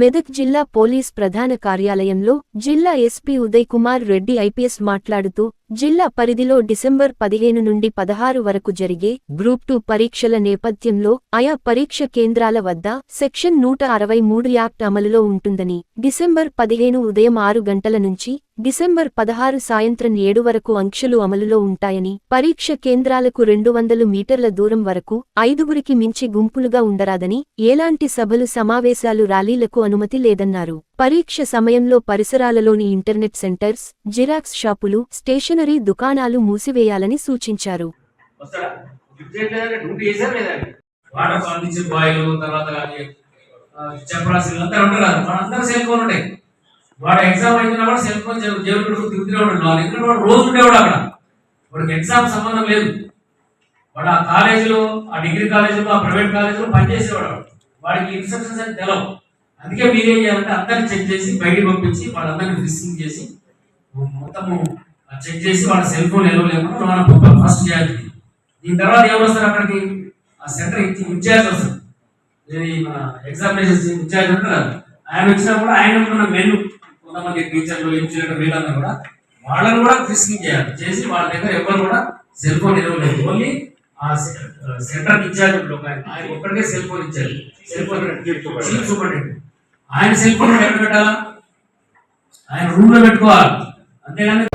మెదక్ జిల్లా పోలీస్ ప్రధాన కార్యాలయంలో జిల్లా ఎస్పీ ఉదయ్ కుమార్ రెడ్డి ఐపీఎస్ మాట్లాడుతూ జిల్లా పరిధిలో డిసెంబర్ 15 నుండి 16 వరకు జరిగే గ్రూప్ 2 పరీక్షల నేపథ్యంలో ఆయా పరీక్ష కేంద్రాల వద్ద సెక్షన్ 163 యాక్ట్ అమలులో ఉంటుందని, డిసెంబర్ 15 ఉదయం 6 గంటల నుంచి డిసెంబర్ 16 సాయంత్రం 7 వరకు ఆంక్షలు అమలులో ఉంటాయని, పరీక్ష కేంద్రాలకు 200 మీటర్ల దూరం వరకు 5గురికి మించి గుంపులుగా ఉండరాదని, ఎలాంటి సభలు సమావేశాలు ర్యాలీలకు అనుమతి లేదన్నారు. పరీక్ష సమయంలో పరిసరాలలోని ఇంటర్నెట్ సెంటర్స్, జిరాక్స్ షాపులు, స్టేషనరీ దుకాణాలు మూసివేయాలని సూచించారు. వాడు ఎగ్జామ్ అయినా కూడా సెల్ ఫోన్ జేబులో తిరుగుతూనే ఉంటాడు. వాళ్ళు ఎందుకంటే వాడు రోజు ఉండేవాడు అక్కడ, వాడికి ఎగ్జామ్ సంబంధం లేదు. వాడు ఆ కాలేజీలో, ఆ డిగ్రీ కాలేజీలో, ఆ ప్రైవేట్ కాలేజీలో పనిచేసేవాడు. వాడికి ఇన్స్ట్రక్షన్స్ అని తెలవు. అందుకే మీరేం చేయాలంటే అందరిని చెక్ చేసి బయటికి పంపించి వాళ్ళందరినీ ఫిక్సింగ్ చేసి మొత్తము చెక్ చేసి వాళ్ళ సెల్ ఫోన్ ఎలా లేకుండా మనం ఫస్ట్ చేయాలి. దీని తర్వాత ఎవరు వస్తారు అక్కడికి? ఆ సెంటర్ ఇన్ఛార్జ్ వస్తారు. మన ఎగ్జామినేషన్ ఇన్ఛార్జ్ ఉంటారు. ఆయన వచ్చినా కూడా ఆయన ఉన్న మెను కొంతమంది టీచర్లు, ఇన్స్టిట్యూటర్ వీళ్ళందరూ కూడా వాళ్ళని కూడా ఫిక్సింగ్ చేయాలి. చేసి వాళ్ళ దగ్గర ఎవరు కూడా సెల్ ఫోన్ ఇవ్వలేదు. ఓన్లీ ఆ సెంటర్ ఇన్ఛార్జ్ ఆయన ఒక్కడికే సెల్ ఫోన్ ఇచ్చారు. సెల్ ఫోన్ చీఫ్ సూపరింటెండెంట్ ఆయన సెల్ ఫోన్ ఎక్కడ పెట్టాలా? ఆయన రూమ్ లో పెట్టుకోవాలి. అంతేగాని